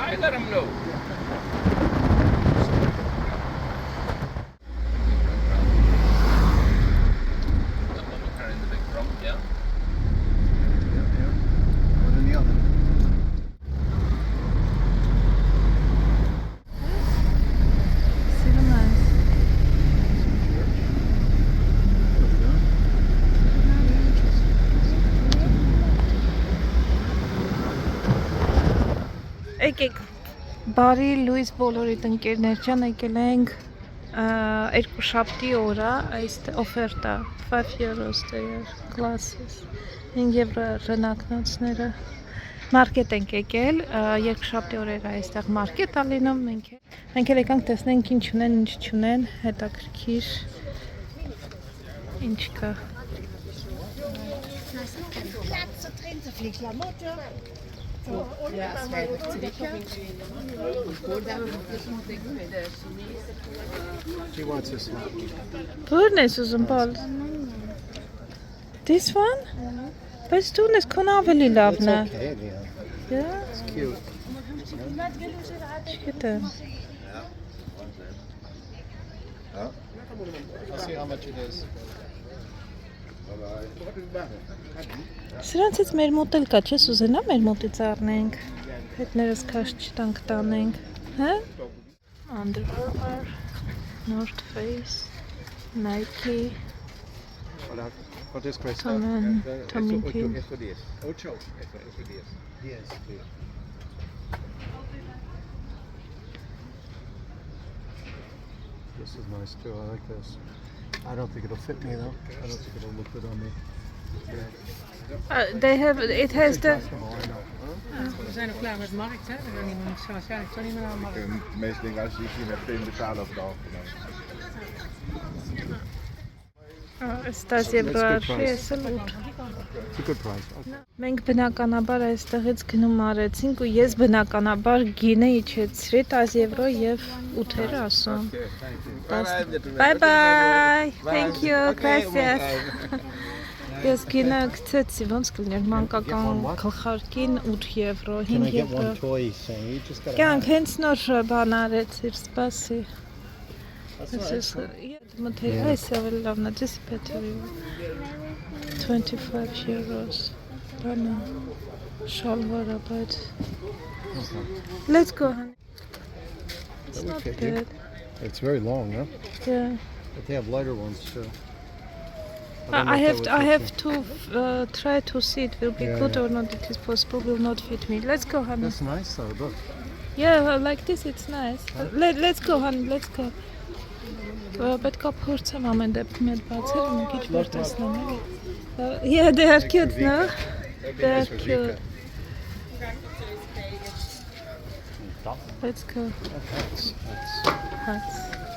I let him know. Եկեք բարի լույս բոլորիդ ընկերներ ջան, եկել ենք երկուշաբթի օրա այս օֆերտա 5 euros there classes 5 евро ռնակնոցները մարքետ ենք եկել երկուշաբթի օրերը այստեղ մարքետ ա լինում մենք էլ եկանք տեսնենք ինչ ունեն ինչ չունեն հետաքրքիր ինչ կա Ja, schrijf She wants this one. Որն ես ուզում բալ This one? Բայց դու ես քո ավելի լավն է Okay, yeah. Yeah? It's cute. Չգիտեմ I'll see how much it is. Սրանցից մեր մոտ էլ կա, չես ուզենա մեր մոտից առնենք, հետներս քաշ չտանք տանենք, հա? Under Armour, North Face, Nike, What is Chris? Tommy King. Eso 10. 8. Eso 10. Yes, please. This is nice too. I like this. I don't think it'll fit me though. I don't think it'll look good on me. They have, it has the... We zijn nog klaar met de markt, hè? We gaan niet meer waarschijnlijk toch niet meer aan de markt. De meeste dingen als je hier met vreemde betalen over het algemeen. Ստասի բրաշի ես էլ 8 It's a good price. Okay. Մենք բնականաբար այստեղից գնում արեցինք ու ես բնականաբար գինը իջեցրի 10 եվրո եւ 8-եր ասում Bye bye Thank you Gracias Ես գինը գցեցի ոնց կլիներ մանկական գլխարկին 8 եվրո 5 եվրո toy thing? You just gotta. Կյանք հենց նոր բան արեցիր սպասի This is this is better 25 euros Bana Shalwar but Let's go honey It's That would not fit you. bad It's very long, huh? Yeah But they have lighter ones too. I have to try to see it will be good or not it is possible will not fit me Let's go honey That's nice though. Look. Yeah like this it's nice Let's go honey let's go Պետք է փորձեմ ամեն դեպքում այդ բացերը մի քիչ որ տեսնեմ էլի Yeah they are cute no They are cute Let's go Hats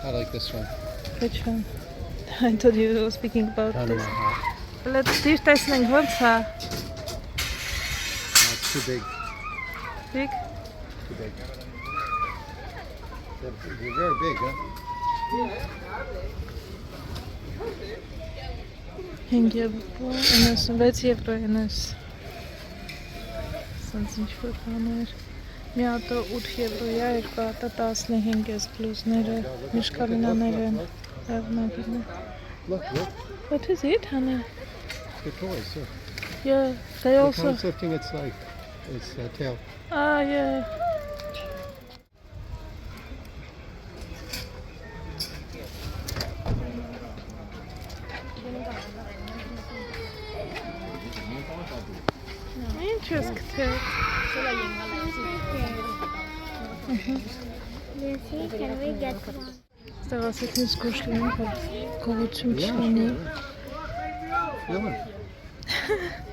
I like this one. Which one I told you we were speaking about this Let's see տեսնենք ոնց է It's too big. Big Too big. They're very big, huh? 5 եվրո 96 եվրո ենես Սենց ինչ-որ բաներ Մի հատը 8 եվրոյա, երկու հատը 15 ես բլուզները, միշկալինաներ են, եղնագիրը Look. What is it, honey? The toys, yeah. Yeah, they The also... concept thing, it's like, it's tail. Ah, yeah. Interesting. Lucy, can we get one? Ստեղասեքին զգուշ լինում, որ գողություն չլինի։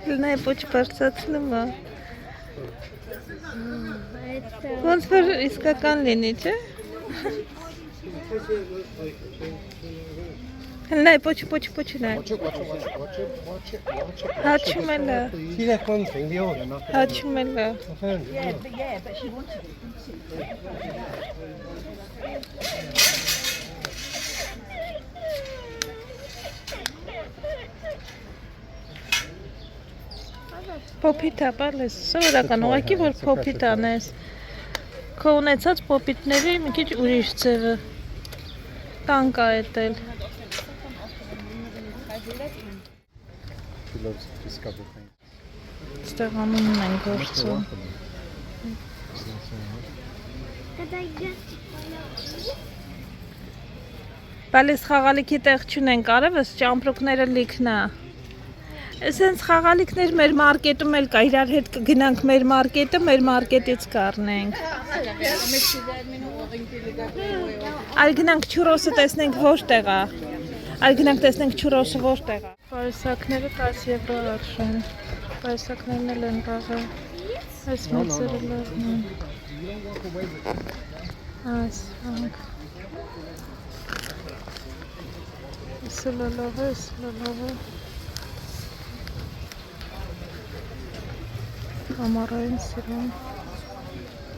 Լնա է պոչ բարձացնում է։ Ոնց որ իսկական լինի, չէ։ Լնա է պոչ նայ։ Հաչում է լա։ See that one thing, the owner, not the Հաչում է լա։ I found it. Փոփիթ է, բալես, սովորական ուղղակի որ փոփիթ անես։ Քո ունեցած պոպիտների մի քիչ ուրիշ ձևը։ Տանկ է էտել։ She loves to discover things. Ստեղ անունն են գործում։ Did I get Բալիս խաղալիքի տեղ չունենք, արևս ճամպրուկները լիքն է։ Էսենց խաղալիքներ մեր մարկետում էլ կա, իրար հետ կգնանք մեր մարկետը, մեր մարկետից կառնենք։ Այլ գնանք չուրոսը տեսնենք որտեղ է։ Այլ գնանք տեսնենք չուրոսը որտեղ է։ Պայսակները 10 եվրո արժեն։ Պայսակներն էլ են բաղը։ Այս մեծերը լավն են։ Այս հանք։ Սլալավը։ Ամառային սիրում,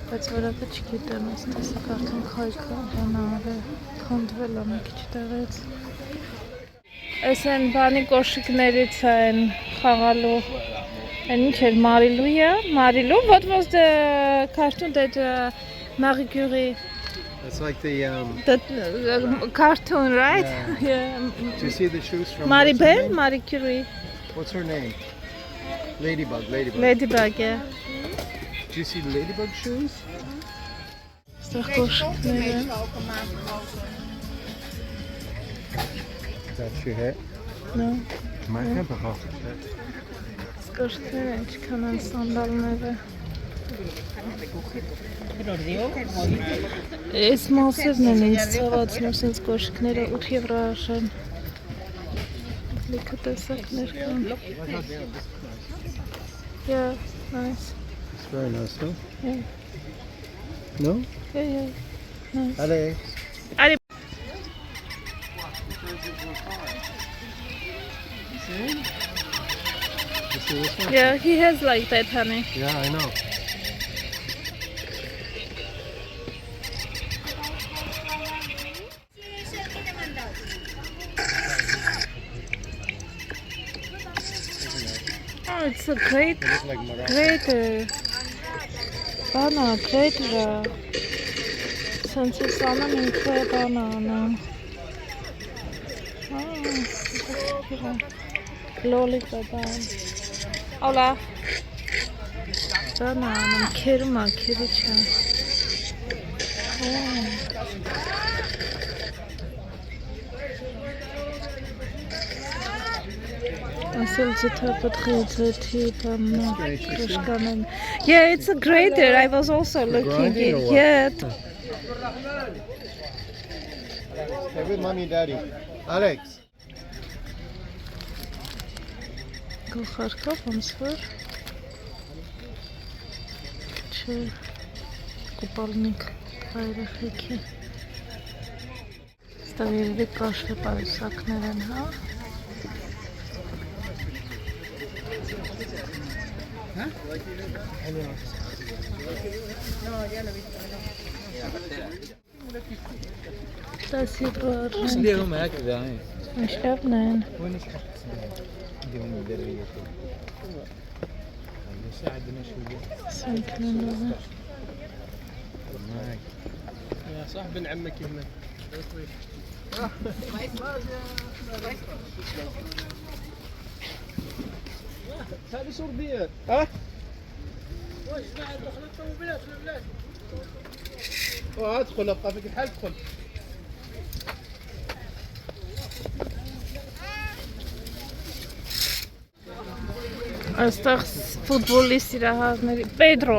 բայց որովը չգիտեմ, այս տեսակ արդեն խայքը բանալ է, խնդվել է մի քիչ տեղից։ Այս են բանի կոշիկներից են խաղալու, են ինչ էր Մարիլույա, Մարիլու, what was the cartoon that Marie Curie, It's like the cartoon, right? Yeah. Yeah. do you see the shoes from Marie what's her Bell, name? Marie Curie, What's her name? Ladybug. Ladybug, yeah. Do you see the ladybug shoes? Ստեղ կոշիկները։ That's your hat. No. My camper. Կոշիկները ինչքան են սանդալները։ Այս մասերն են ինձ ցավացնում, սենց կոշիկները 8 եվրո արժեն։ Լիքը տեսակներ կան։ Yeah, nice. It's very nice, no? Yeah. No? Yeah, nice. Alex. Allez. You see this one? Yeah, he has like that, honey. Yeah, I know. Oh, it's a great, They look like Morocco. greater. Greater. Since it's on an incredible banana. Oh, lollipop. Hola. Banana, kirma, kiricha. Yeah, it's a grater. I was also looking grinding or at what? yeah. Stay with mommy and daddy. Alex. Գլխարկով ոնց որ չէ կուպալնիկ հայրեխեքի ստավ երևի պրաշվե պարուսակներ են, հա? Տասի բար ليهم هكذا هاي միշտավն են وين عندهم مدربية يساعدنا شوية սանքնելով يا صاحب ابن عمك هنا. هذه سردية. ها؟ ادخل ابقى فيك الحال ادخل. Այստեղ ֆուտբոլիստ իրահարների Pedro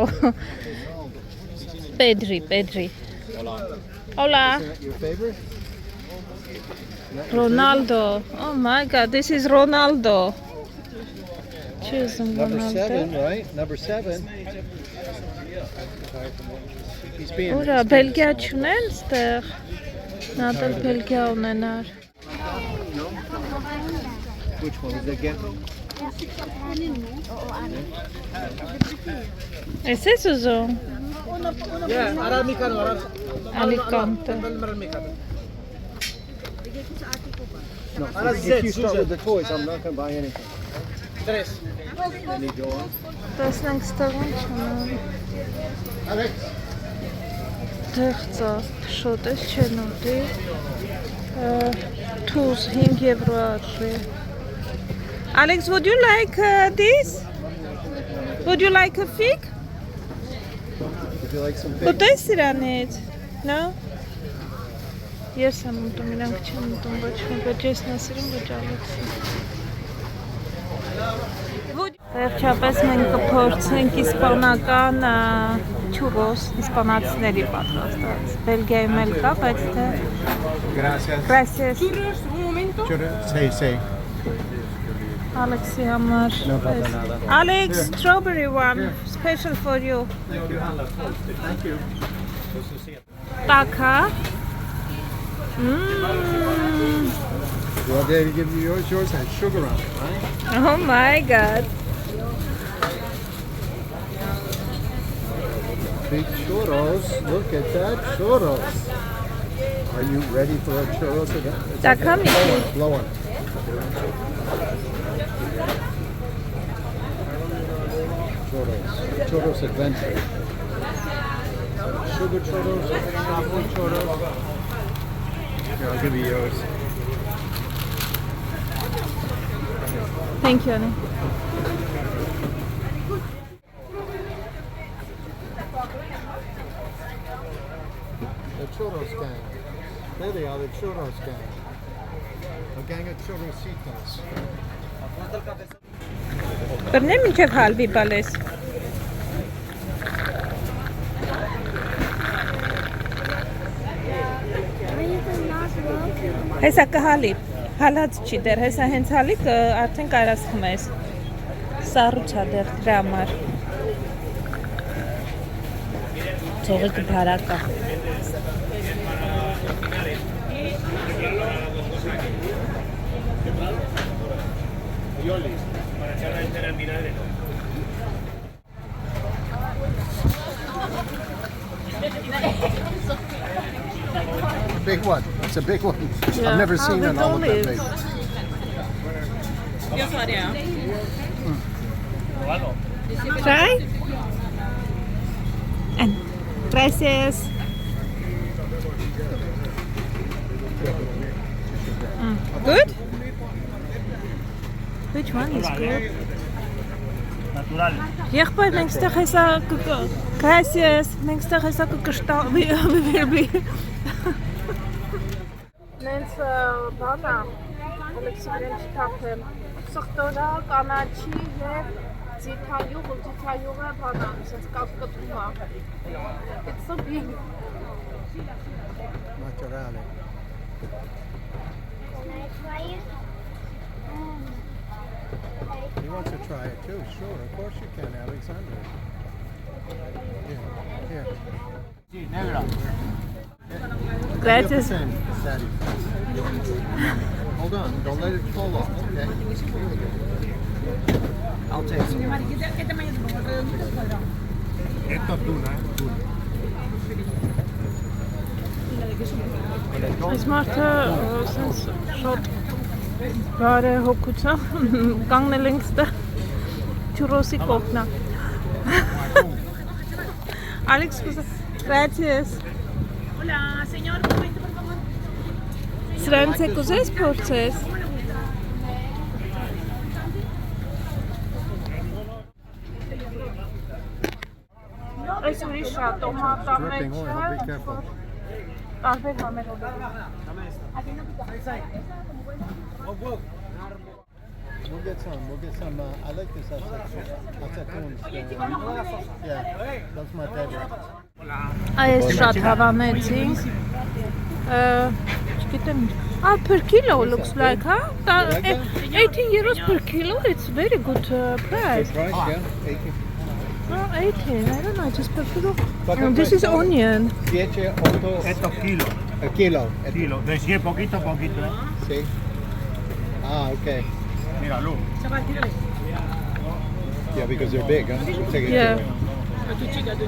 Pedri Hola Your favorite? Ronaldo Oh my god this is Ronaldo Choose Number Ronaldo 7, right? Number 7. He's being. Ora Բելգիա չունեն ստեղ Նատալ Բելգիա ունենար Which one? Is that Gecko? Էս ես ուզում Yeah, Aramicano. Alicante No, if you start with the toys, I'm not going to buy anything. Any go on? Տեսնենք ստեղ ինչ ունեն Alex. Դեղծա շոտ ես չեն ուտի Թուզ 5 եվրո արժի Alex, would you like this? Would you like a fig? Would you like some fish? Ուտես իրանից? No? Ես եմ ուտում, իրանք չեն ուտում ոչ մի, ոչ ես նասիրում, ոչ Ալեքսին Վերջապես մենք կփորձենք իսպանական չուրոս, իսպանացիների պատրաստած Բելգիայում էլ կա, բայց թե Gracias. Gracias Churros, un momento. Sí. Ալեքսի համար No pasa nada. Alex, strawberry one, special for you Thank you. Տակա Well, there you give me yours. Yours has sugar on it, right? Oh my god Big churros. Look at that churros. Are you ready for a churros? That coming. Blow on. Churros adventure. Sugar churros, chocolate churros. Here, I'll give you yours. Thank you Annie The churros gang. There they are, the churros gang. A gang of churrositos. Բրնեմ ինչև հալվի բալես Հեսա կհալի Հալած չի դեր, հեսա հենց հալի արդեն կարաս խմես Սառուցա դեր դրա համար Ծողի կբարակա Big one. It's a big one. Yeah. I've never seen with an olive that olives. big. Yes, Maria. Try And gracias Good? Which one is good? Եղբայր, մենք ստեղ հեսա Gracias Մենք ստեղ հեսա կկշտավի Նենց բանա Ալեքսի վրեն չկապեմ Սխտորա, կանաչի և ձիթայուղ ու ձիթայուղը բանա Սենց կապկտում է It's so big Naturale. He wants to try it too. Sure, of course you can, Alexander. Here. Gracias Same, Daddy. Hold on, don't let it fall off, okay? I'll taste it. ¿Qué tamaño te pongo? ¿Redonditos o cuadrados? Esto es tuna, tuna. Այս մարդը սենց շոտ բարե հոգուցա կանգնել ենք ստեղ չուրոսի կողքնա Ալեքս կուզա Gracias Hola, señor, un momento, por favor. Սրանց է կուզես փորձես Այս ուրիշ շատ տոմատա մեջ Dripping oil, be careful. տարբեր համեր We'll get some. I like this acetone. Yeah, that's my favorite. Այս շատ հավանեցինք չգիտեմ per kilo looks like, huh? 18 euros per kilo, it's very good price. Price, yeah, 18. No, 18, I don't know, just per kilo. This is onion. 10, 8. Esto kilo, A kilo. kilo. De 100 poquito, poquito, ¿eh? Sí. Ah, okay. Mira, Lu. Yeah, because they're big, huh? We'll take it Yeah.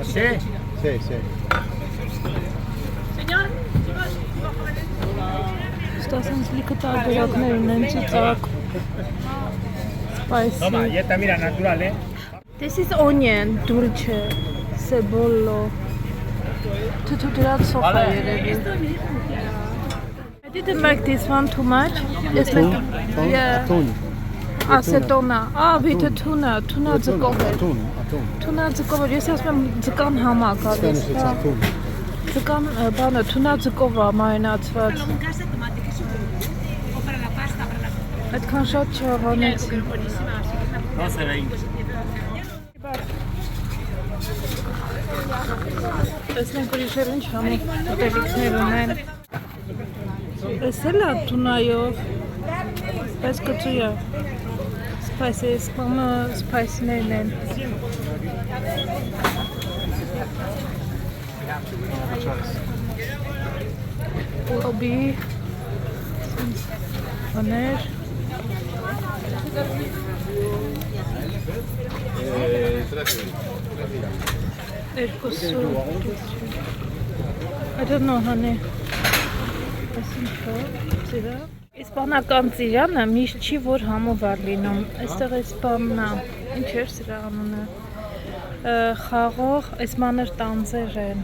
¿Sí? Sí. Ստասանց լիքը տարբերակներ ունեն ծիծակ, Toma, spicy. y esta, mira, natural, ¿eh? This is onion, dulce, cebollo. Թութու դրած սոֆա երևի։ I didn't like this one too much. It's like yeah. Atun. Acetona. Վիթը թունը ձկով էր։ Atun. Թունը ձկով էր։ Ես ասում եմ ձկան համա գալիս։ Spanish it's atun. Ձկան բանը թունը ձկով է մայնացված։ Այդքան շատ չավանեցի։ No se ve. Տեսնենք ուրիշ էլ ինչ համի ուտելիքներ ունեն։ Էս էլ է թունայով։ Բայց կծու է։ Spices, կոմը սպայսներն են։ Լոբի։ Բաներ։ Երկուսու։ I don't know, honey. Սիրա։ Իսպանական ծիրանը միշտ չի որ համովար լինում։ Այստեղ էս բանն է։ Ինչ էր սրա անունը։ Խաղող էս մանր տանձեր են։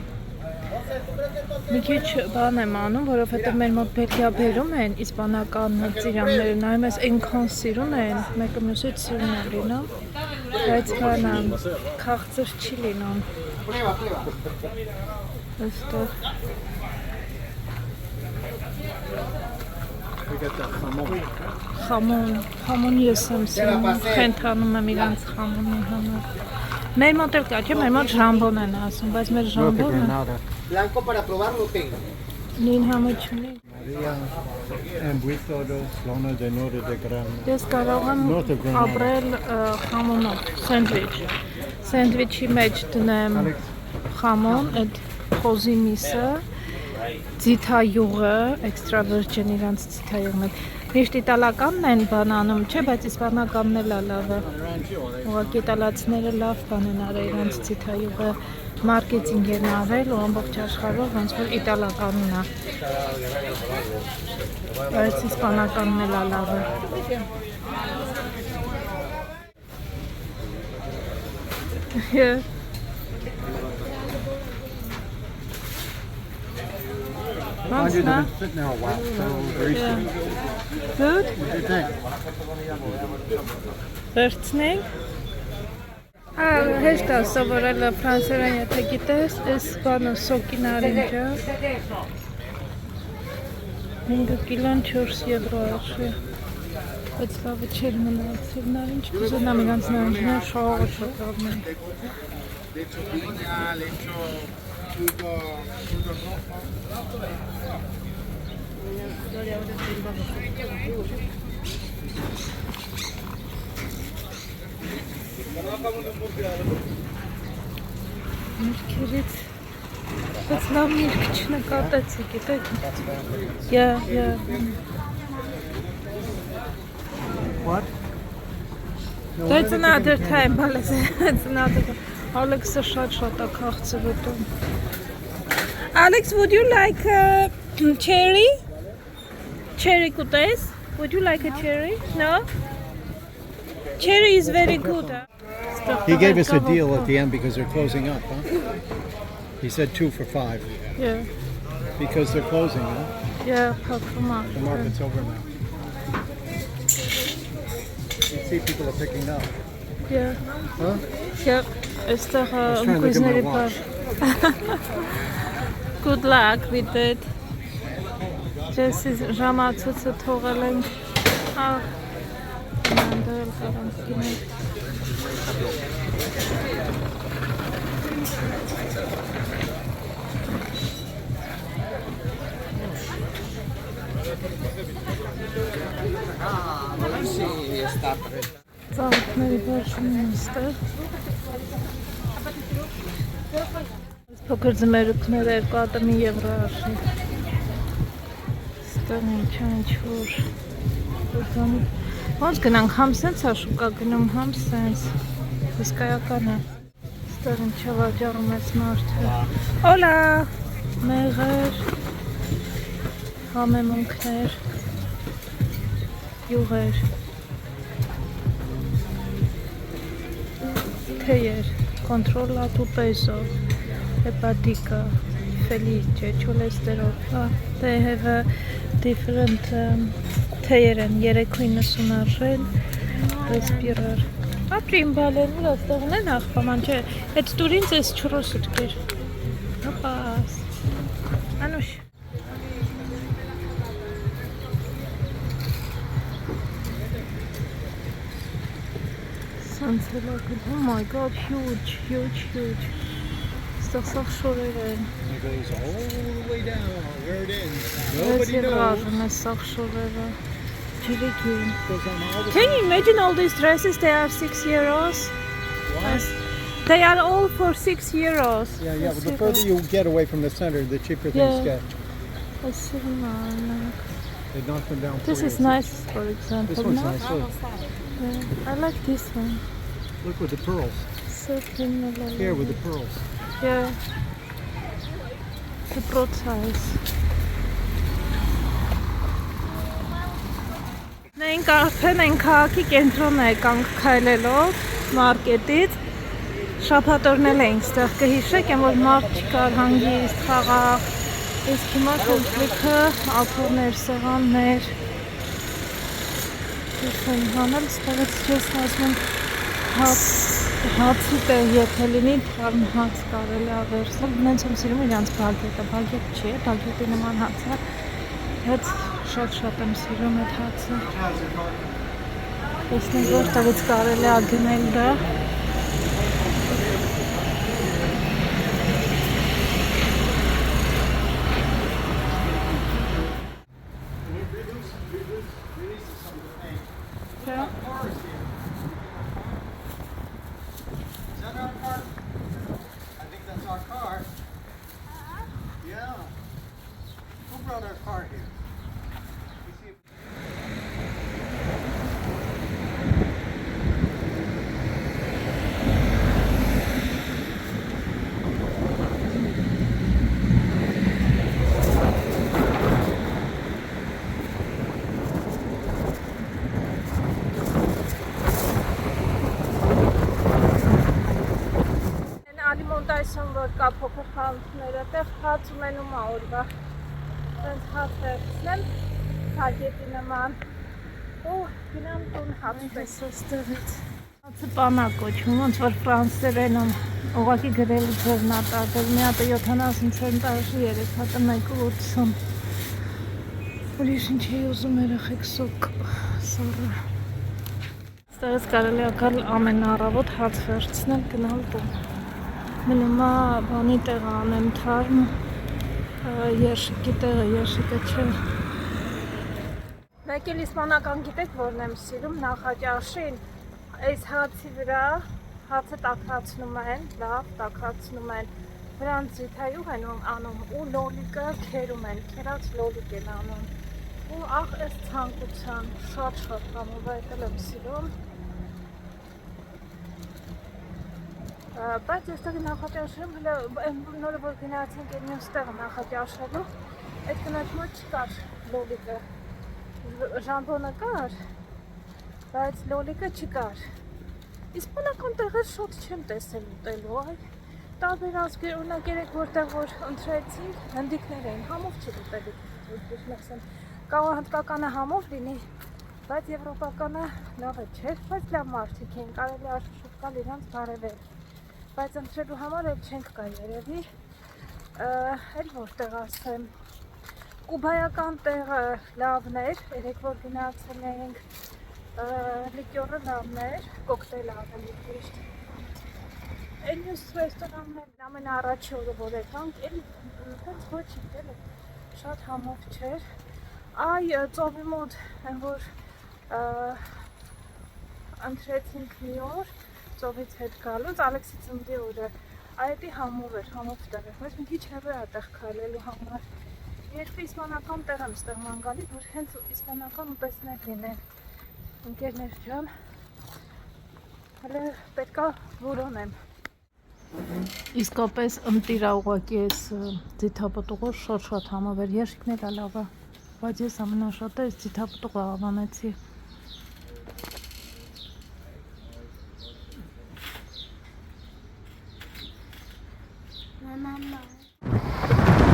Մի քիչ բան եմ անում, որովհետև մեր մոտ բեկյա բերում են իսպանական ծիրանները, նայում ես այնքան սիրուն են, մեկը մյուսից սիրուն է լինում, բայց բանը քաղցր չի լինում։ Այստեղ Խամոն ես եմ սիրում, խենթանում եմ իրանց խամոնի համար։ Մեր մոտ էլ կա, չէ, մեր մոտ ժամբոն են ասում, բայց մեր ժամբոնը Blanco para probarlo tengo. նույն համը չունի։ María embuito dos lonas de nore de grano. Ես կարող եմ ապրել խամոնով, սենդվիչի մեջ դնեմ խամոն, այդ խոզի միսը, ձիթայուղը, էքստրա վիրջին իրանց ձիթայուղն է։ Միշտ իտալականն են բանանում, չէ, բայց իսպանականն էլ է լավը։ Ուղղակի իտալացիները լավ բան են արել իրանց ձիթայուղը, մարքեթինգ են արել ու ամբողջ աշխարհով ոնց որ իտալականն է։ Բայց իսպանականն էլ է լավը։ Yeah. Once now. Sitting there a while, so very Yeah. Good. What do you think? Վերցնենք։ Հեշտ է սովորելը ֆրանսերեն, եթե գիտես, այս բանը սոկի նարինջը 5 կիլոն 4 եվրո արժի։ Բայց լավը չէր մնացել նարինջ, կուզենամ իրանց նարինջները շողը շատ լավն են։ Միրգերից բայց լավ միրգ չնկատեցի, գիտեք։ Yeah. What? That's another time, Balaz. That's another time. Alex is շատ է քաղցր ուտում։ Alex, would you like cherry? Cherry կուտես? Would you like a cherry? No? Cherry is very good. He gave us a deal at the end because they're closing up, huh? He said 2 for $5 Yeah, because they're closing, huh? yeah, փակվում The market's over now. You see people are picking up, Yeah, huh? yeah. Այստեղ trying to look at my ընկույզների watch. Good luck with it. Ջեսի ժամացույցը թողել ենք։ Մանդել կարանտինը։ Ծաղիկների բաժումն ստեղ։ Փոքր ձմերուկները 2 ատամի եվրո արժի։ Ստեղ ինչ-որ։ Ոնց գնանք, համ սենց է շուկա գնում, համ սենց։ Հսկայական է։ Ստեղ ինչ վաճառում ես մարդը։ Օլա, մեղր, համեմունքներ, յուղեր, թեյեր, controlla tu peso, hepatica, էլի չէ, cholesterol. They have a different թեյեր են 390 արժեն, respirar. Ապրին բալեն ուր աստեղն են աղբաման չէ, այդ տուրինց ես չուրոս ուտկեր. Հապաս, անուշ. Սանցելակը, oh my god, huge. Ստեղսող շորեր են. It goes all the way down where it ends. Ես երաժն է սաղ շորերը. Ջիրիկին. Can you imagine all these dresses? They are €6. Yes. They are all for €6. Yeah, but the further you get away from the center, the cheaper things Yeah. get. They knock them down. This for is you. nice, for example. This one's no? nice. Look. Yeah, I like this one. Look with the pearls. So thin. Here with the pearls. Yeah. The broad size. Մենք արդեն են քաղաքի կենտրոն եկանք քայլելով մարկետից։ Շաբաթօրնել էինք ստեղ կհիշեք, որ մարդ չկար հանգիստ խաղաղ։ Իսկ հիմա լիքը աթոռներ, սեղաններ։ Ես եմ հանել, ստեղից ես ասում հացի տեղ եթե լինի թարմ հաց կարելի ավերսել։ Նենց եմ սիրում իրանց բագետը, բագետ չի, բագետի նման հաց է։ Հետ շատ եմ սիրում այդ հացը։ Տեսնենք որտեղից կարելի է գնել դա։ Is that our car? I think that's our car. Yeah. Who brought our car here? We see if- Ալիմոնտացիոն որ կա փոքր խանութները, տեղ հաց ունենում է օրվա։ Տենց հաց վերցնեմ, բագետի նման։ Ու գնամ տուն հաց տեսստեղից։ Հացը պանա կոչվում, ոնց որ ֆրանսերենում ուղղակի գրել ձևնատար, մի հատը 70 ցենտաժի, երեք հատը 1.80։ Ուրիշ ինչ էի ուզում երեխեք սոկ սառը։ Ստեղից կարելի է գալ ամեն առավոտ հաց վերցնել, գնալ տուն։ Մնում է բանի տեղը անեմ թարմ, երշիկի տեղը, երշիկը չէ։ Մեկ էլ իսպանական գիտեք որն եմ սիրում, նախաճաշին այս հացի վրա հացը տաքացնում են, լավ տաքացնում են, վրան ձիթայուղ են անում ու լոլիկը քերում են, քերած լոլիկ են անում։ Ու ախ այս ցանկության շատ համով այդ եմ սիրում։ Բայց այստեղ նախաճաշում նորը որ գնացինք այդ մյուս տեղը նախաճաշելու, այդ կնոջ մոտ չկար լոլիկը, ժամբոնը կար, բայց լոլիկը չկար։ Իսպանական տեղեր շատ չեմ տեսել ուտելու, այ տարբեր ազգեր, օրինակ երեք որտեղ որ ընտրեցինք, հնդիկներ էին, համով չի ուտելի, կարող հնդկականը համով լինի, բայց եվրոպականը լավ է չէր, բայց լավ մարդիկ էին, կարելի արժուշուտ կալ իրանց բարևել։ Բայց ընտրելու համար էլ չենք կա երևի, էլ որտեղ ասեմ, կուբայական տեղը լավն էր, երեք որ գնացել էինք, լիկյորը լավն էր, կոկտեյլը ավելի ճիշտ։ Էլ մյուս ռեստորաններ ամեն առաջի օրը որ եկանք, էլ հենց ոչինչ էլ շատ համով չէր։ Այ ծովի մոտ են որ ընտրեցինք մի օր, ծովից հետ գալուց, Ալեքսի ծննդի օրը, այդի համով էր, համով տեղ էր, բայց մի քիչ հեռու է այդտեղ քայլելու համար։ Երկու իսպանական տեղ եմ ստեղ ման գալի, որ հենց իսպանական ուտեստներ լինեն։ Ընկերներ ջան, հələ պետքա որոնեմ։ Իսկապես ընտիրա ուղղակի էս ձիթապտուղը շատ համով էր, երշիկները լավ է, բայց ես ամենաշատը էս ձիթապտուղը ավանեցի։ Mama.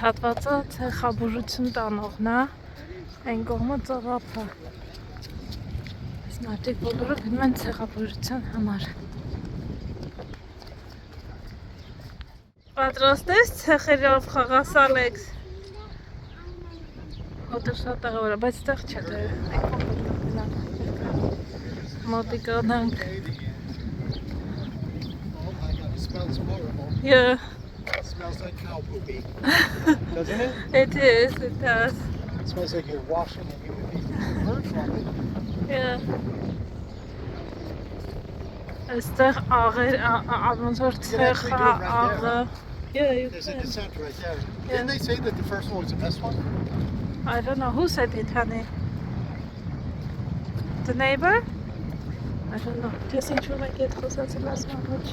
հատվածը ցեխաբուժություն տանողն է, այն կողմը ծովափը։ Այս մարդիկ բոլորը գնում են ցեխաբուժության համար։ Պատրաստ ես ցեխերով խաղաս Ալեքս։ Հոտը շատ աղավար է, բայց ստեղ չէ դե։ Մոտիկանանք։ It smells horrible. Yeah, It smells like cow poopy. Doesn't it? it is, it does. It smells like you're washing and you would be hurt from it. Yeah. Այստեղ աղեր, ոնց որ ցեխա աղը։ Yeah, you There's a can. descent right there. Didn't they say that the first one was the best one? I don't know who said it, honey. The neighbor? I don't know. Just ինչու մենք այդ խոսացել ասում ոչ։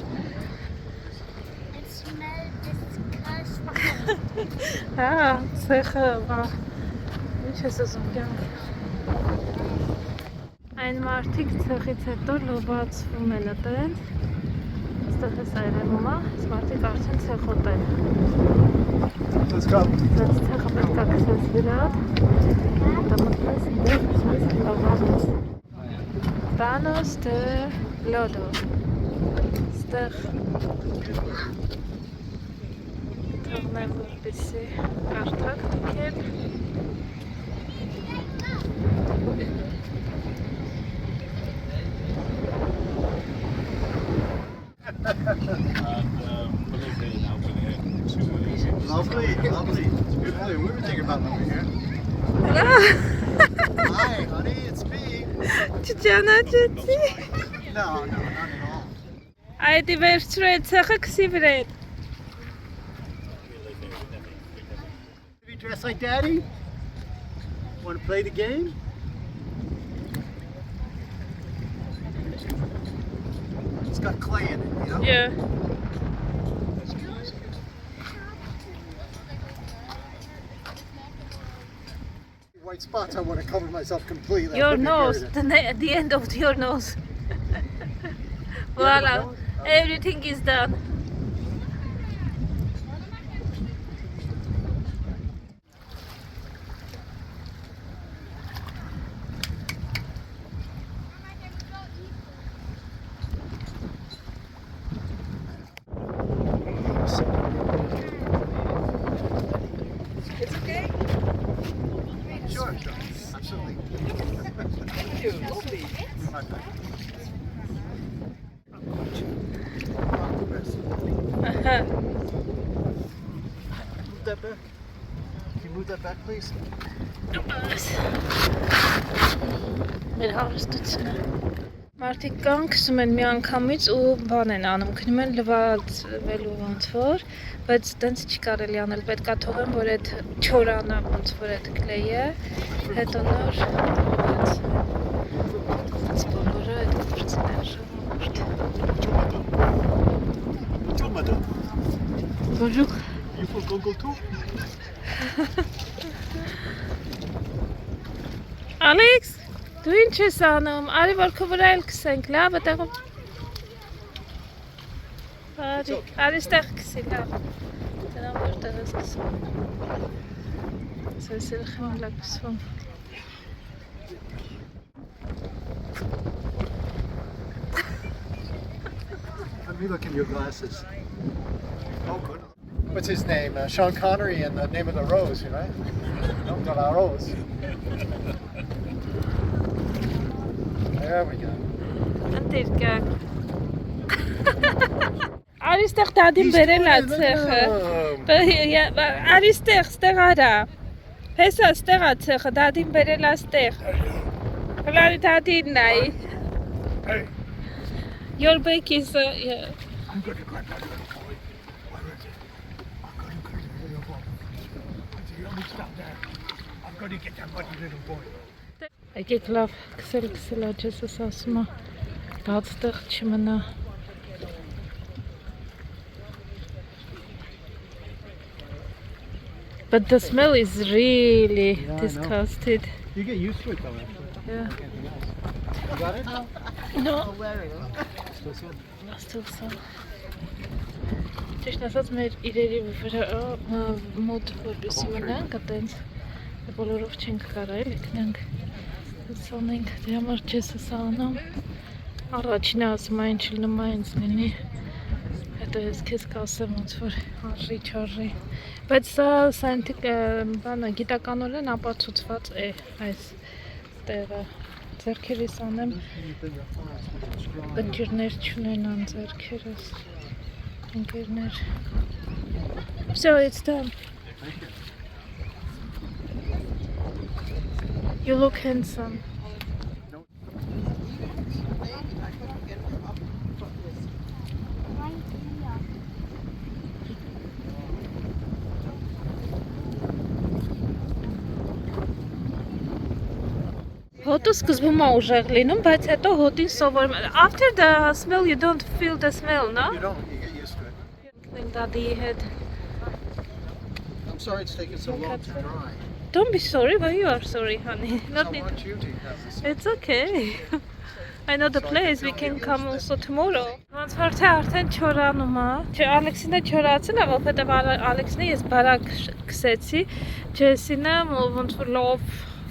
It smells disgusting. Հա, ցեխը, վա։ Ինչ ես ասում կյանք։ Այն մարդիկ ցեխից հետո լոբացվում են այդտեղ։ Այստեղ է սայրեմումա, այս մարդիկ արդեն ցեխոտ են։ Let's go. Այս ցեխը պետք է քսես վրատ։ Դա մտես դեր քսես լավանես։ Panos de lodo. Այստեղ թողնեմ որպեսի կարդակ դուքել։ Lovely, lovely. It's good weather. We were thinking about moving here. Hi, honey, it's me. Չճանաչեցի։ No, not at all. Այդ վերջրու է ցեխը քսի վրեն։ Have you dressed like Daddy? Want to play the game? It's got clay in it, you know? Yeah. White spots, I want to cover myself completely. Your I'll put nose, deodorant. the end of your nose. Voila, everything is done. Sure, sure. Absolutely. My pleasure. Move that back. Can you move that back, please? Մեր հարստությունը։ Մարդիկ կան քսում են միանգամից ու բան են անում, քնում են լվացվելու ոնց որ, բայց տենց չի կարելի անել, պետք է թողեմ, որ այդ չորանա ոնց որ այդ կլեյը, հետո նոր լվացվեն։ Բոլորը այդ գործն է ժողովուրդ։ Bonjour, madame. Bonjour։ You for Google too? Ալեքս, դու ինչ ես անում, արի որ քո վրա էլ քսենք, լավ է տեղում։ Արի ստեղ քսի, լավ։ Տնամ որտեղ ես քսում։ Սես էլ խմելա քսվում։ Let me look in your glasses. Oh, good. What's his name? Sean Connery and the Name of the Rose, right? No, de la Rose. There we go. Ընտիր կան։ Արի ստեղ դադին բերել ա ցեխը։ Արի ստեղ արա։ Հեսա ստեղ ա ցեխը, դադին բերել ա ստեղ։ Հլարի դադին նայի։ Your back is yeah. I'm going to grab that little boy. Where is it? I'm going to grab that little boy. You don't stop there. I'm going to get that bloody little boy. Եկեք լավ քսել աջեսս ասում է բաց տեղ չմնա But the smell is really Yeah, I know. disgusting. You get used to it though, actually. Yeah. You got it? No, Still some. still some. Ճիշտ ասած մեր իրերի վրա մոտ որպեսի մնանք, այտենց բոլորով չենք կարա էլ եկնենք սանենք, դե համար չես սա անում, առաջինը ասում այն չլնումա ինձ լինի, հետո ես կեզ կասեմ ոնց որ արժի չարժի, բայց սա գիտականորեն ապացուցված է այս տեղը, ձեռքերիս անեմ, ընկերներ չունենան ձեռքերս, ընկերներ, so it's done. You look handsome. Հոտը սկզբում է ուժեղ լինում, բայց հետո հոտին սովորում։ After the smell you don't feel the smell, no? You don't, you get used to it. Daddy head. I'm sorry it's taking so long to dry. Don't be sorry, but you are sorry, honey. I Not need. want you to have this. It's okay. I know the place. We can come also tomorrow. Ոնց որ թե արդեն չորանում է։ Չէ, Ալեքսինը չորացել է, որովհետև Ալեքսինը ես բարակ քսեցի, Ջեսինը ոնց որ լավ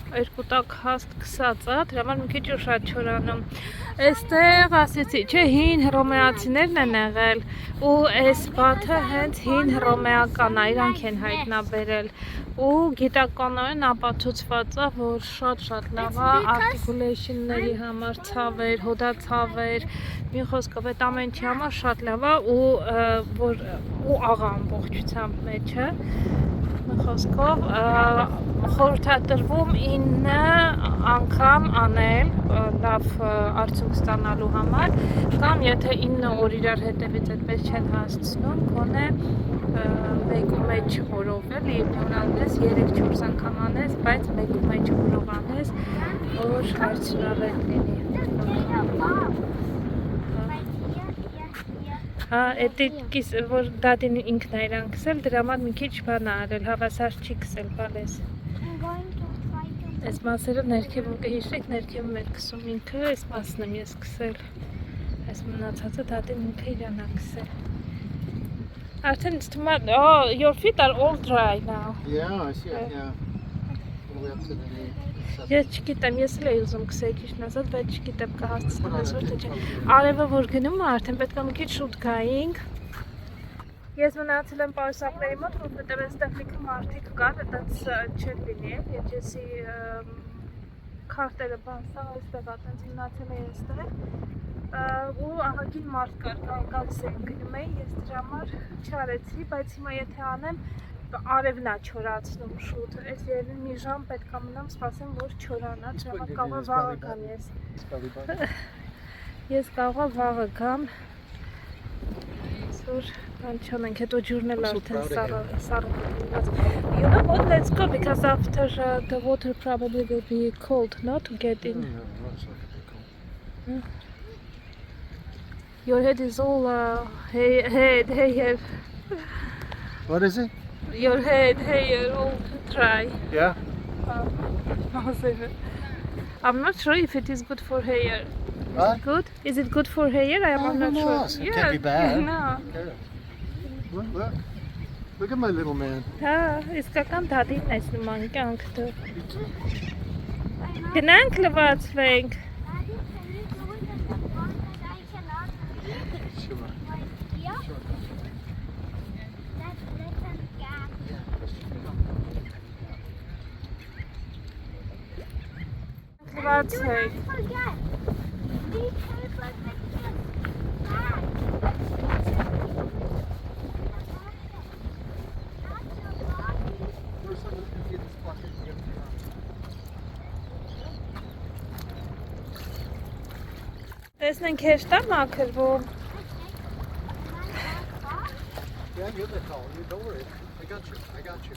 երկու տակ հաստ քսած է, դրա համար մի քիչ շատ չորանում։ Այստեղ ասեցի, չէ, հին հռոմեացիներն են եղել ու այս բաթը հենց հին հռոմեական է, իրանք են հայտնաբերել ու գիտականորեն ապացուցված է, որ շատ լավ է articulation-ների համար, ցավեր, հոդացավեր, մի խոսքով այդ ամենի համար շատ լավ է ու աղա ամբողջությամբ մեջը, մի խոսքով խորհրդատրվում 9 անգամ անել լավ արդյունք ստանալու համար կամ եթե 9 օր իրար հետևից այդպես չեն հասցնում, գոնե մեկու մեջ օրով էլի նորանես 3-4 անգամ անես, բայց մեկու մեջ օրով անես, որ հարցրավետ լինի։ Հա, էդիկիս, որ դադին ինքն է իրան կսել, դրա համար մի քիչ բան է արել, հավասար չի կսել, բալես։ Այս մասերը ներքևում կհիշեք, ներքևում էր կսում ինքը, այս մասն եմ ես կսել, այս մնացածը դադին ինքը իրան է կսել։ Արդեն ինձ թվում է, oh, your feet are all dry now։ Yeah, I see it, yeah. All the way up to the knee. Ես չգիտեմ, ես էլ էի ուզում կսել ճիշտն ասած, բայց չգիտեմ կհասցնեմ այսօր թե չէ։ Արևը որ գնում է, արդեն պետք է մի քիչ շուտ գայինք։ Ես մնացել եմ պարսակների մոտ, որովհետև այստեղ լիքը մարդիկ կար, այդպես չէր լինի, եջեսի քարտերը բանսա այստեղ այդպես մնացել էի այստեղ։ Ու ահագին մարդ կար, գալիս էին գնում էի, ես դրա համար չարեցի, բայց հիմա եթե անեմ արևն է չորացնում շուտ, այս երևի մի ժամ պետք է մնամ սպասեմ, որ չորանա, դրա համար կարող վաղը գամ ես։ Ես կարող վաղը գամ, որ բան չանենք, հետո ջուրն էլ արդեն սառը կլինած։ You know what, let's go, because after the water probably will be cold, no, to get in. Your head is all hair. What is it? Your hair all dry. Yeah. I'm not sure if it is good for hair. What? Good? Is it good for hair? I'm not sure. It can't be bad. No. Look. Look at my little man. Հա, իսկական դադին այս նման կյանք դու։ Գնանք լվացվենք։ Լվացվենք։ Տեսնենք հեշտ է մաքրվում։ Yeah, you're the tall. You don't worry. I got you.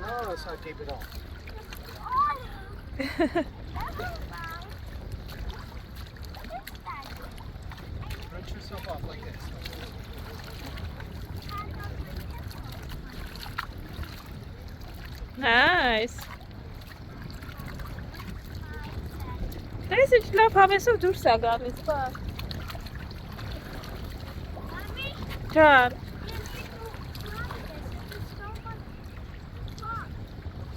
No, it's not deep at all. Rinse yourself off like this. Nice. Տես ինչ լավ հավեսով դուրս է գալիս, բա։ Ջան,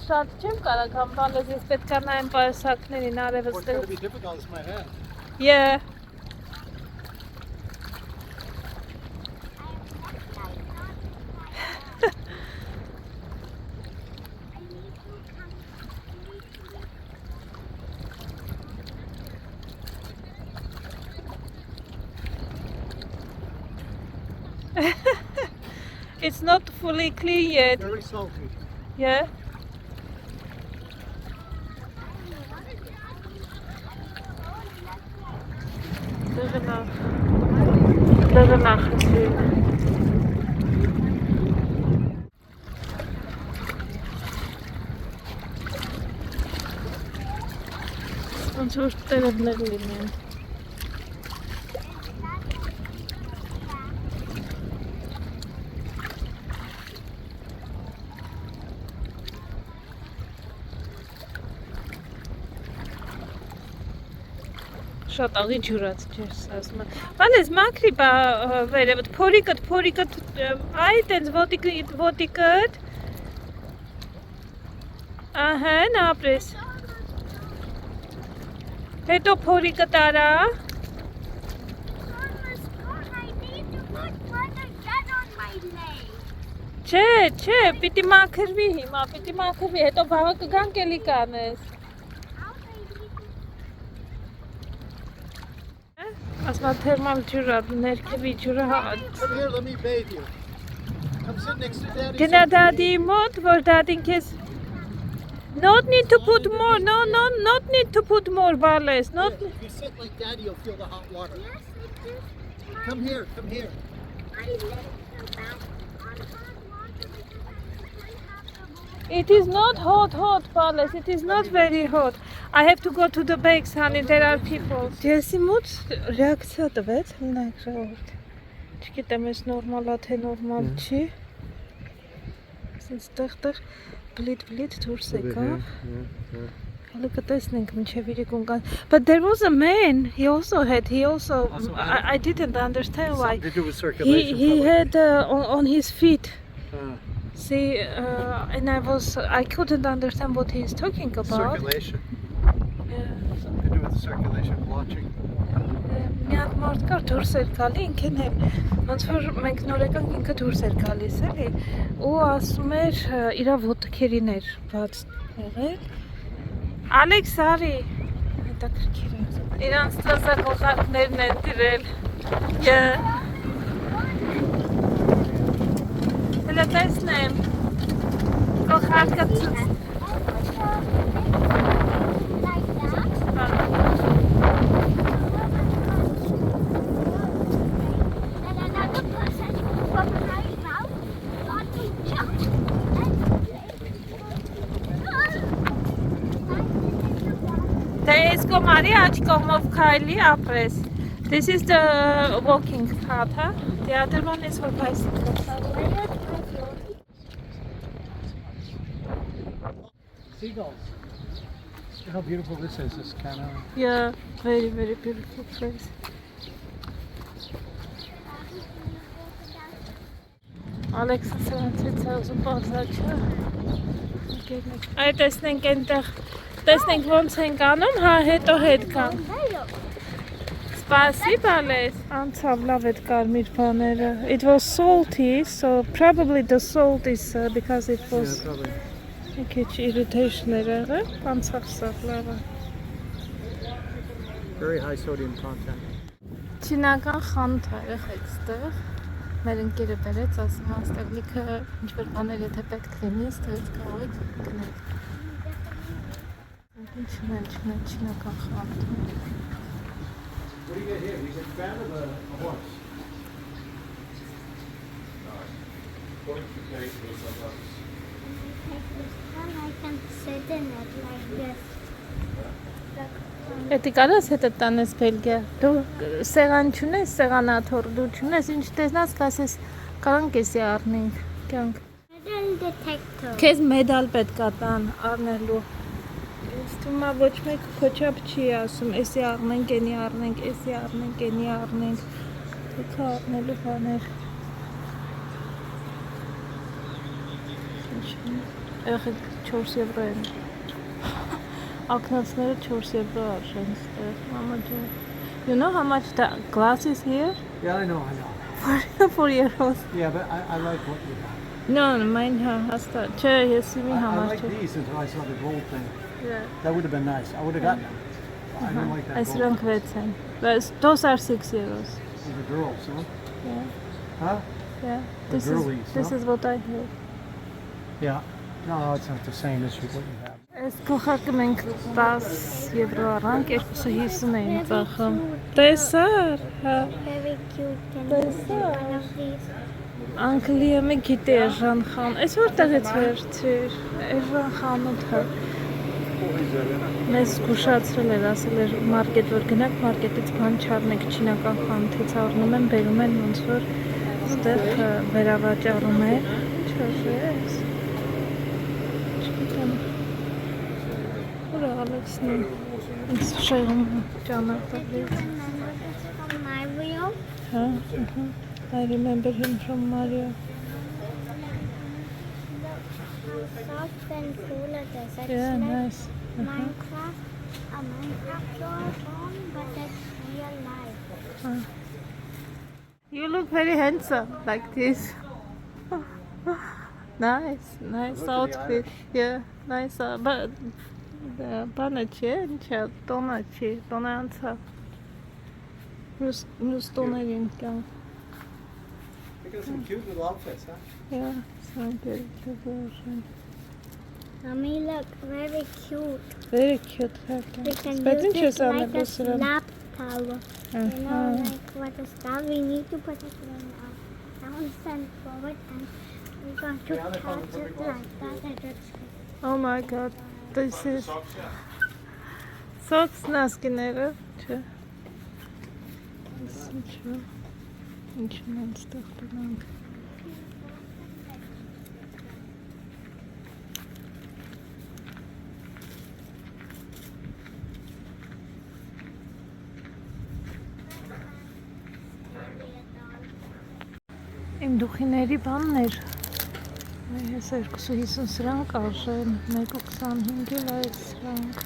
շատ չեմ կարող համբալես, ես պետք է նայեմ պայուսակներին արևս It's going to be difficult as my hand. Yeah. It's not fully clean yet. Very salty. Yeah. Даже нахуй. Он что ж переблегли меня. Շատ աղի ջուրած ջերս ասում եմ։ Բանես մակրի բա վերևդ փորիկը այ տենց ոտիկը ահա նապրես հետո փորիկը տարա Չէ, պիտի մաքրվի հիմա, հետո բաղը կգանք էլի կանես Ասма թերմալ ջուրա, ներքևի ջուրը Come here, let me bathe you. Come sit next to Daddy. Գնա դադի մոտ, որ դադին քեզ Not need to put more, no, not need to put more, Barles, not If you sit like Daddy, you'll feel the hot water. Yes, it is. Come here, come here. I live in the back on hot water because I have the bowl. It is not hot, Barles, it is not very hot I have to go to the bakes, honey, there are people Ջեսի մոտ ռեակցիա տվեց, հնայք ժողովուրդ Չգիտեմ, ես նորմալ ա, թե նորմալ չի Սենց տեղ բլիտ դուրս եկավ Հələ կտեսնենք մինչև իրիկուն կան But there was a man, he also I didn't understand why Something to do with circulation. He had on his feet Uh, See, and I couldn't understand what he's talking about. circulation. Yeah. Something to do with the circulation, blotching. Մի հատ մարդ կար դուրս էր գալի, ինքն էլ ոնց որ մենք նոր եկանք ինքը դուրս էր գալիս էլի ու ասում էր իր ոտքերին էր բաց եղել Ալեքս արի հետաքրքիր է իրանց տասակողակներն են դրել Հələ տեսնեմ կողարկը Like that. And another person from right now got to jump Դե ես կոմարի աչ կողմով քայլի ապրես This is the walking path, huh? The other one is for bicycles. Seagulls. Look how beautiful this is. This kind of. Yeah, very, very beautiful place. Ալեքսը սրանցից է ուզում բազաչը Այ տեսնենք ենտեղ Տեսնենք ոնց ենք անում, հա հետո հետ կան Սպասի բալես Անցավ լավ էդ կարմիր բաները It was salty, so probably the salt is because it was probably. Մի քիչ irritation էր եղել, անցավ սա լավը Very high sodium content. Չինական խանութ է եղել այստեղ Մեր ընկերը բերեց, ասում աստեղ լիքը ինչ-որ բաներ եթե պետք լինի, ստեղից կարող եք գնել Չնեն, չինական խանութ What do you get here? He's a fan of a horse. And I can sit in it like this. Էդի կարաս հետը տանես Բելգիա, դու սեղան չունես, սեղանաթոր, դու չունես, ինչ տեսնաս կասես կարանք էսի առնենք, կյանք Metal detector. Քեզ մեդալ պետք է տան առնելու Ես Հիմա ոչ մեկ քոչապ չի ասում, էսի առնենք, էնի առնենք, էսի առնենք, էնի առնենք։ Դուք առնելու բաներ։ Եղեք 4 եվրո են։ Ակնոցները 4 եվրո արժեն ստեղ, մամա ջան։ You know how much the glass is here? Yeah, I know. 4 euros. Yeah, but I like what you have. No, mine has that. Չէ, ես իմի I համար like չէ։ these until I saw the gold thing. Yeah. That would have been nice. I would have gotten them. I don't like that Այս gold. rank 6 են։ But those are 6 euros. These are girls, huh? Yeah. Huh? Yeah. The girlies, This no? is what I have. Yeah. No, it's not the same as what you have. Այս գլխարկը մենք 10 եվրո առանք, 250 էին ծախում։ Տեսար, հա։ Very cute. Can you see one of these? Անգլիամը գիտե Էժան խան։ Այս որտեղից վերցրիր։ Էժան խանութը։ Մեզ զգուշացրել էր, ասել էր մարկետ որ գնաք, մարկետից բան չառնեք, չինական խանութից առնում են, բերում են ոնց որ այդտեղ վերավաճառում է։ Չարժես։ Չգիտեմ։ Ուրա Ալեքսն ինձ շեղում ճանապարհից։ From Mario. Հա, I remember him from Mario. Soft and cool it is. It's Yeah, like nice. Minecraft. A Minecraft on, but it's real life. You look very handsome like this. Nice outfit. Yeah, nice. But bana չէ, ինչա, տոնա չի, տոնա անցա։ Մյուս տոներին կան։ You got some cute little outfits, huh? Yeah, some good. Mommy, look, very cute. Very cute. We can Բայց ինչ use ես it like անել a դուսրան։ slap tower. You know, like what is that? We need to put it in down and forward, and we're going to catch it like that. And it's Oh my god. This is Socks նասկիները, չէ։ Ինչն են ստեղ դրանք։ Իմ դուխիների բանն էր։ Այս 250 սրանք արժեն, 1.25 էլ այս սրանք։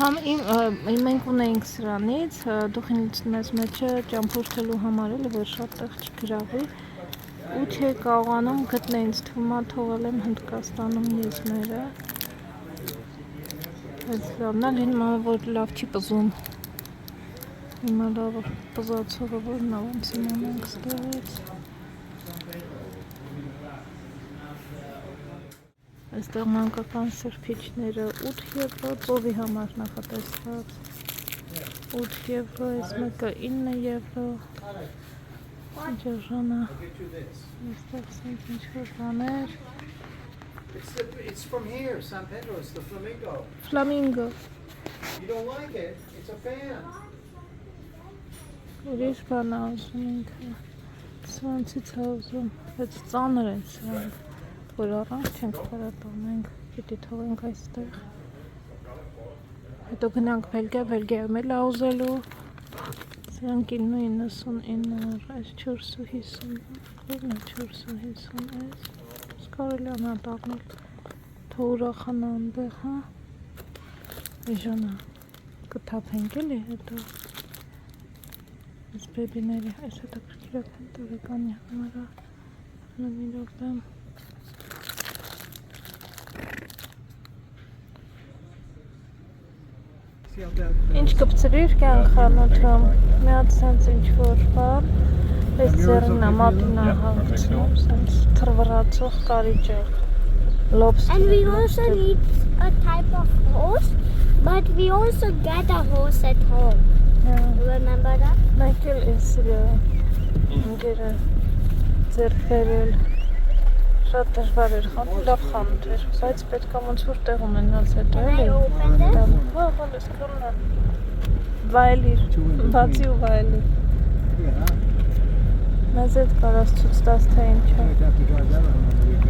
Համ մենք ունեինք սրանից, դուխինից մեզ մեջը ճամփորդելու համար էլ որ շատ տեղ չգրավի ու չի կարողանում գտնել, ինձ թվում է թողել եմ Հնդկաստանում եզները։ Այս լավն է, հիմա որ լավ չի պզում։ Հիմա լավ պզացողը որն է, ոնց իմանանք ստեղից։ Այստեղ մանկական սրբիչները 8 եվրո, ծովի համար նախատեսված 8 եվրո, այս մեկը 9 եվրո, ինչ ժանա, այստեղ սենց ինչ-որ բաներ, It's from here, San Pedro. It's the flamingo. Flamingo, You don't like it? It's a fan. ուրիշ բան է ուզում ինքը, սրանցից է ուզում, բայց ծանր են սրանք, որ առանք չենք պարատանենք, պիտի թողենք այստեղ, հետո գնանք Բելգիայում էլ է ուզելու, սրանք 9.99, այս 4.50, որն է 4.50 այս, կարելի անա տաղնել, թող ուրախանա անդեղ, հա, էժանա, կթափենք էլի հետո, Այս բեբիների, այս հետը կրկիրակ են տորեկանի համարա, նմիրով եմ, Ինչ կպցրիր կյանք խանութում, մի հատ սենց ինչ-որ բան, այս ձեռին է մատին է հանգցնում, սենց թրվռացող կարիճեղ, lobster։ And we also need a type of horse, but we also get a horse at home. Remember that? Մենք էլ այս ընկերը ձեռքերել շատ դժվար էր խանութ, լավ խանութ էր, բայց պետք է ոնց որ տեղ ունենաց հետո Can I էլի։ open this? Հա, բալես կրնա։ Վայելիր, բացի ու վայելիր։ Yeah. Մեզ հետ կարաս ցույց տաս թե ինչ է։ I'd have to drive that around on the weekend.